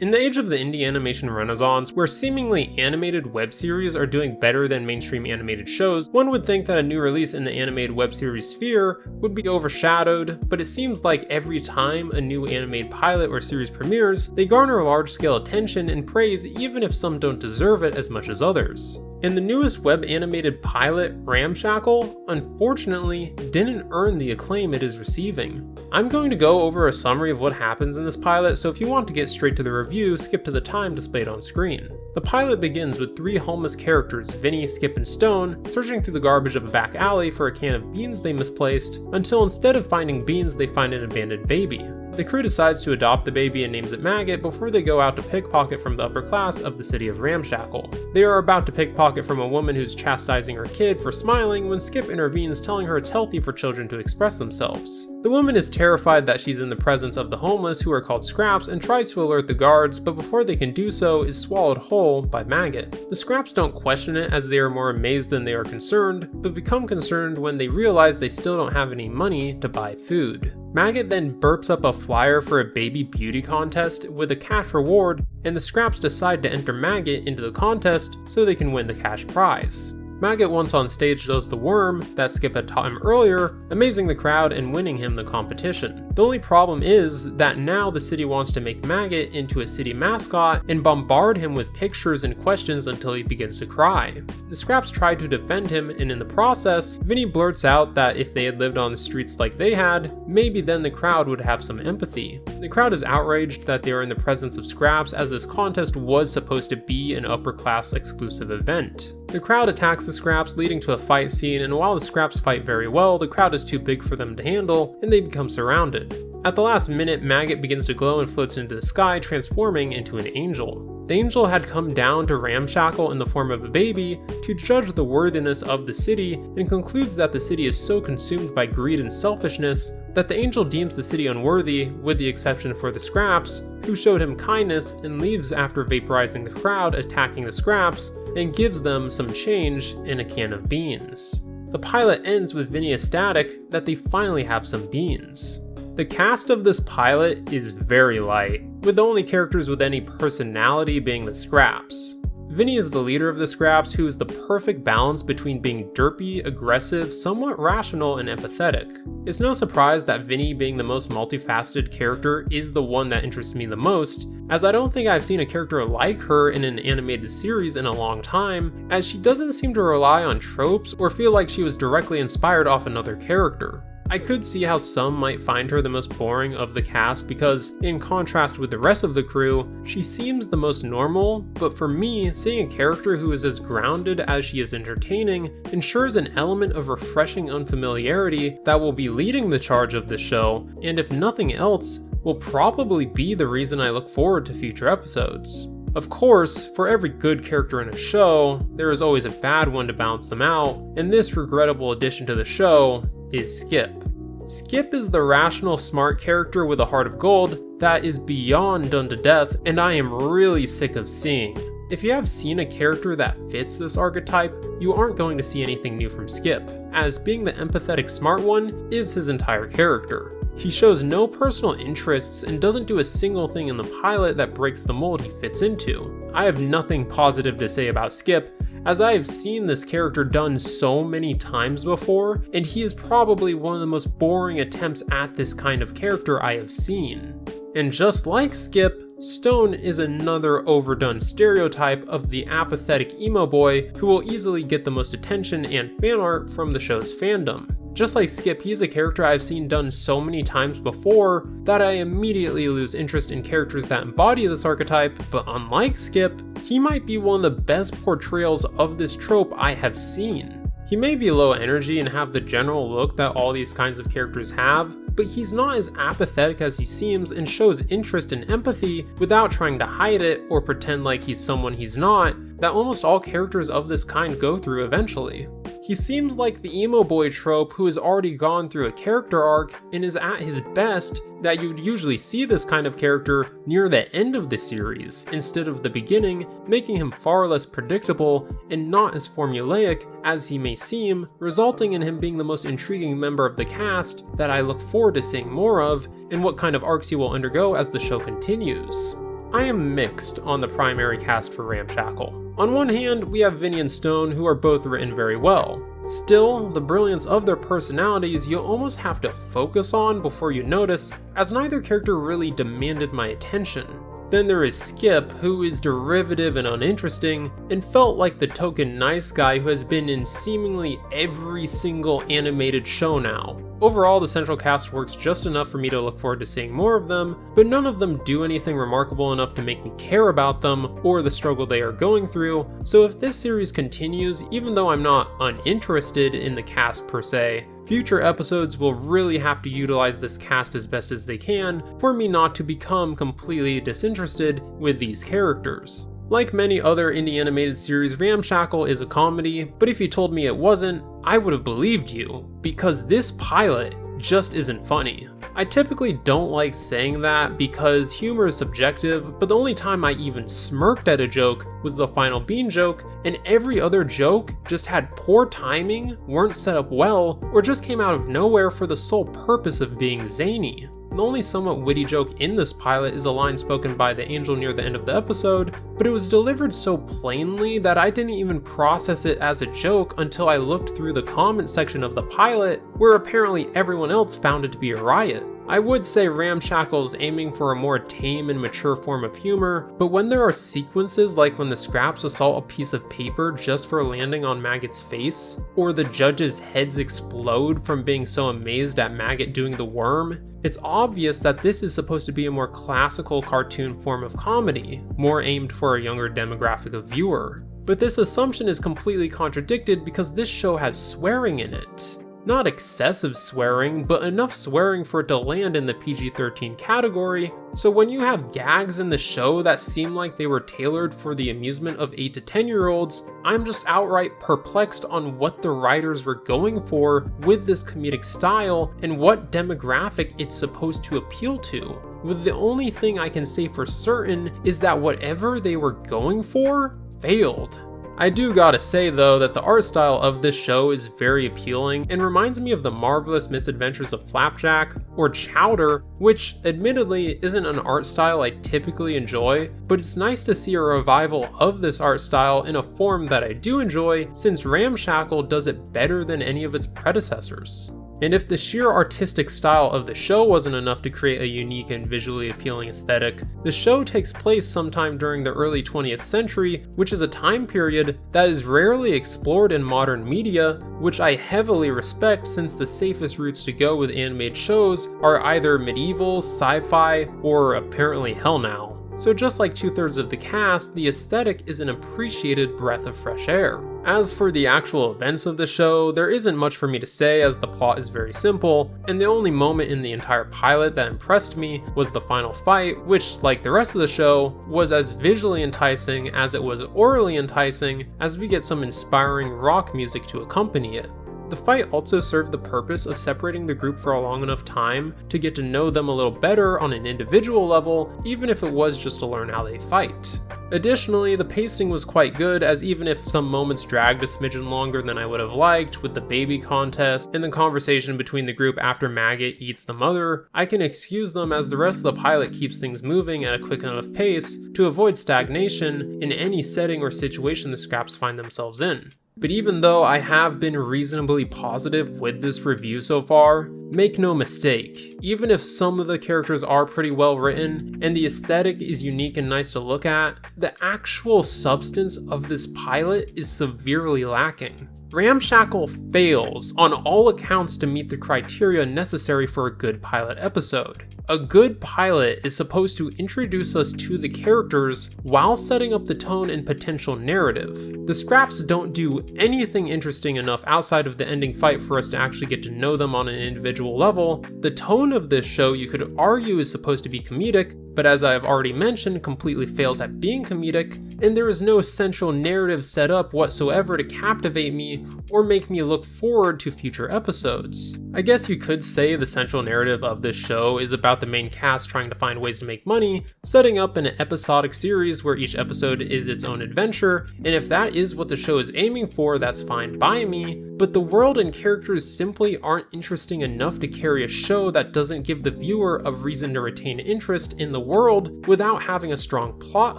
In the age of the indie animation renaissance, where seemingly animated web series are doing better than mainstream animated shows, one would think that a new release in the animated web series sphere would be overshadowed, but it seems like every time a new animated pilot or series premieres, they garner large-scale attention and praise even if some don't deserve it as much as others. And the newest web animated pilot, Ramshackle, unfortunately didn't earn the acclaim it is receiving. I'm going to go over a summary of what happens in this pilot, so if you want to get straight to the review, skip to the time displayed on screen. The pilot begins with three homeless characters, Vinny, Skip, and Stone, searching through the garbage of a back alley for a can of beans they misplaced, until instead of finding beans they find an abandoned baby. The crew decides to adopt the baby and names it Maggot before they go out to pickpocket from the upper class of the city of Ramshackle. They are about to pickpocket from a woman who's chastising her kid for smiling when Skip intervenes, telling her it's healthy for children to express themselves. The woman is terrified that she's in the presence of the homeless, who are called Scraps, and tries to alert the guards, but before they can do so is swallowed whole by Maggot. The Scraps don't question it, as they are more amazed than they are concerned, but become concerned when they realize they still don't have any money to buy food. Maggot then burps up a flyer for a baby beauty contest with a cash reward, and the Scraps decide to enter Maggot into the contest so they can win the cash prize. Maggot once on stage does the worm that Skip had taught him earlier, amazing the crowd and winning him the competition. The only problem is that now the city wants to make Maggot into a city mascot and bombard him with pictures and questions until he begins to cry. The Scraps try to defend him, and in the process, Vinny blurts out that if they had lived on the streets like they had, maybe then the crowd would have some empathy. The crowd is outraged that they are in the presence of Scraps, as this contest was supposed to be an upper class exclusive event. The crowd attacks the Scraps, leading to a fight scene, and while the Scraps fight very well, the crowd is too big for them to handle, and they become surrounded. At the last minute, Maggot begins to glow and floats into the sky, transforming into an angel. The angel had come down to Ramshackle in the form of a baby to judge the worthiness of the city, and concludes that the city is so consumed by greed and selfishness that the angel deems the city unworthy, with the exception for the Scraps, who showed him kindness, and leaves after vaporizing the crowd, attacking the Scraps, and gives them some change in a can of beans. The pilot ends with Vinny ecstatic that they finally have some beans. The cast of this pilot is very light, with the only characters with any personality being the Scraps. Vinny is the leader of the Scraps, who is the perfect balance between being derpy, aggressive, somewhat rational, and empathetic. It's no surprise that Vinny, being the most multifaceted character, is the one that interests me the most, as I don't think I've seen a character like her in an animated series in a long time, as she doesn't seem to rely on tropes or feel like she was directly inspired off another character. I could see how some might find her the most boring of the cast because, in contrast with the rest of the crew, she seems the most normal, but for me, seeing a character who is as grounded as she is entertaining ensures an element of refreshing unfamiliarity that will be leading the charge of the show, and if nothing else, will probably be the reason I look forward to future episodes. Of course, for every good character in a show, there is always a bad one to balance them out, and this regrettable addition to the show is Skip. Skip is the rational, smart character with a heart of gold that is beyond done to death, and I am really sick of seeing. If you have seen a character that fits this archetype, you aren't going to see anything new from Skip, as being the empathetic smart one is his entire character. He shows no personal interests and doesn't do a single thing in the pilot that breaks the mold he fits into. I have nothing positive to say about Skip, as I have seen this character done so many times before, and he is probably one of the most boring attempts at this kind of character I have seen. And just like Skip, Stone is another overdone stereotype of the apathetic emo boy who will easily get the most attention and fan art from the show's fandom. Just like Skip, he is a character I've seen done so many times before that I immediately lose interest in characters that embody this archetype, but unlike Skip, he might be one of the best portrayals of this trope I have seen. He may be low energy and have the general look that all these kinds of characters have, but he's not as apathetic as he seems and shows interest and empathy without trying to hide it or pretend like he's someone he's not, that almost all characters of this kind go through eventually. He seems like the emo boy trope who has already gone through a character arc and is at his best, that you'd usually see this kind of character near the end of the series instead of the beginning, making him far less predictable and not as formulaic as he may seem, resulting in him being the most intriguing member of the cast that I look forward to seeing more of and what kind of arcs he will undergo as the show continues. I am mixed on the primary cast for Ramshackle. On one hand, we have Vinny and Stone, who are both written very well. Still, the brilliance of their personalities you'll almost have to focus on before you notice, as neither character really demanded my attention. Then there is Skip, who is derivative and uninteresting, and felt like the token nice guy who has been in seemingly every single animated show now. Overall, the central cast works just enough for me to look forward to seeing more of them, but none of them do anything remarkable enough to make me care about them or the struggle they are going through, so if this series continues, even though I'm not uninterested in the cast per se, future episodes will really have to utilize this cast as best as they can for me not to become completely disinterested with these characters. Like many other indie animated series, Ramshackle is a comedy, but if you told me it wasn't, I would have believed you, because this pilot just isn't funny. I typically don't like saying that because humor is subjective, but the only time I even smirked at a joke was the Final Bean joke, and every other joke just had poor timing, weren't set up well, or just came out of nowhere for the sole purpose of being zany. The only somewhat witty joke in this pilot is a line spoken by the angel near the end of the episode, but it was delivered so plainly that I didn't even process it as a joke until I looked through the comment section of the pilot, where apparently everyone else found it to be a riot. I would say Ramshackle is aiming for a more tame and mature form of humor, but when there are sequences like when the scraps assault a piece of paper just for landing on Maggot's face, or the judges' heads explode from being so amazed at Maggot doing the worm, it's obvious that this is supposed to be a more classical cartoon form of comedy, more aimed for a younger demographic of viewer. But this assumption is completely contradicted because this show has swearing in it. Not excessive swearing, but enough swearing for it to land in the PG-13 category, so when you have gags in the show that seem like they were tailored for the amusement of 8 to 10-year-olds, I'm just outright perplexed on what the writers were going for with this comedic style and what demographic it's supposed to appeal to. With the only thing I can say for certain is that whatever they were going for failed. I do gotta say though that the art style of this show is very appealing and reminds me of the Marvelous Misadventures of Flapjack or Chowder, which admittedly isn't an art style I typically enjoy, but it's nice to see a revival of this art style in a form that I do enjoy since Ramshackle does it better than any of its predecessors. And if the sheer artistic style of the show wasn't enough to create a unique and visually appealing aesthetic, the show takes place sometime during the early 20th century, which is a time period that is rarely explored in modern media, which I heavily respect since the safest routes to go with animated shows are either medieval, sci-fi, or apparently hell now. So just like 2/3 of the cast, the aesthetic is an appreciated breath of fresh air. As for the actual events of the show, there isn't much for me to say as the plot is very simple, and the only moment in the entire pilot that impressed me was the final fight, which, like the rest of the show, was as visually enticing as it was orally enticing as we get some inspiring rock music to accompany it. The fight also served the purpose of separating the group for a long enough time to get to know them a little better on an individual level, even if it was just to learn how they fight. Additionally, the pacing was quite good, as even if some moments dragged a smidgen longer than I would have liked with the baby contest and the conversation between the group after Maggot eats the mother, I can excuse them as the rest of the pilot keeps things moving at a quick enough pace to avoid stagnation in any setting or situation the scraps find themselves in. But even though I have been reasonably positive with this review so far, make no mistake, even if some of the characters are pretty well written and the aesthetic is unique and nice to look at, the actual substance of this pilot is severely lacking. Ramshackle fails on all accounts to meet the criteria necessary for a good pilot episode. A good pilot is supposed to introduce us to the characters while setting up the tone and potential narrative. The scraps don't do anything interesting enough outside of the ending fight for us to actually get to know them on an individual level. The tone of this show, you could argue, is supposed to be comedic, but as I have already mentioned, completely fails at being comedic, and there is no central narrative set up whatsoever to captivate me or make me look forward to future episodes. I guess you could say the central narrative of this show is about the main cast trying to find ways to make money, setting up an episodic series where each episode is its own adventure, and if that is what the show is aiming for, that's fine by me, but the world and characters simply aren't interesting enough to carry a show that doesn't give the viewer a reason to retain interest in the world without having a strong plot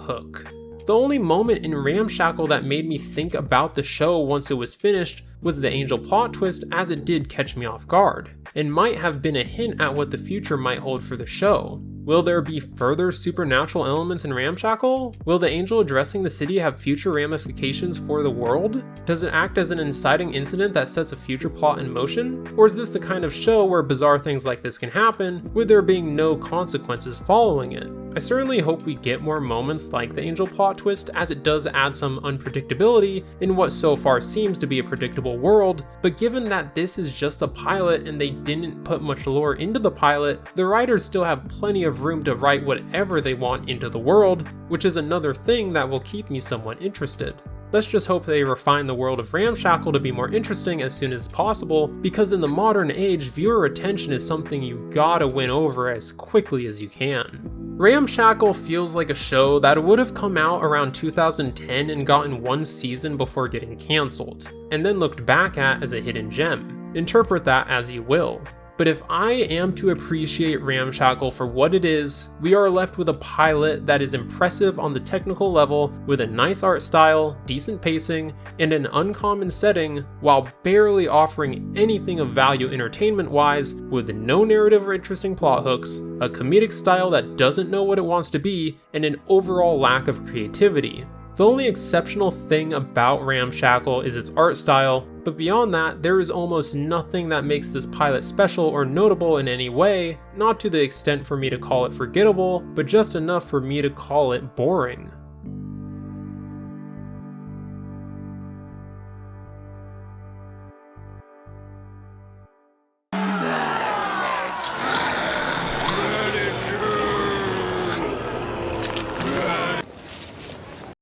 hook. The only moment in Ramshackle that made me think about the show once it was finished was the Angel plot twist, as it did catch me off guard, and might have been a hint at what the future might hold for the show. Will there be further supernatural elements in Ramshackle? Will the Angel addressing the city have future ramifications for the world? Does it act as an inciting incident that sets a future plot in motion? Or is this the kind of show where bizarre things like this can happen, with there being no consequences following it? I certainly hope we get more moments like the Angel plot twist, as it does add some unpredictability in what so far seems to be a predictable world, but given that this is just a pilot and they didn't put much lore into the pilot, the writers still have plenty of room to write whatever they want into the world, which is another thing that will keep me somewhat interested. Let's just hope they refine the world of Ramshackle to be more interesting as soon as possible, because in the modern age, viewer retention is something you gotta win over as quickly as you can. Ramshackle feels like a show that would have come out around 2010 and gotten one season before getting cancelled, and then looked back at as a hidden gem. Interpret that as you will. But if I am to appreciate Ramshackle for what it is, we are left with a pilot that is impressive on the technical level, with a nice art style, decent pacing, and an uncommon setting, while barely offering anything of value entertainment-wise, with no narrative or interesting plot hooks, a comedic style that doesn't know what it wants to be, and an overall lack of creativity. The only exceptional thing about Ramshackle is its art style, but beyond that, there is almost nothing that makes this pilot special or notable in any way, not to the extent for me to call it forgettable, but just enough for me to call it boring.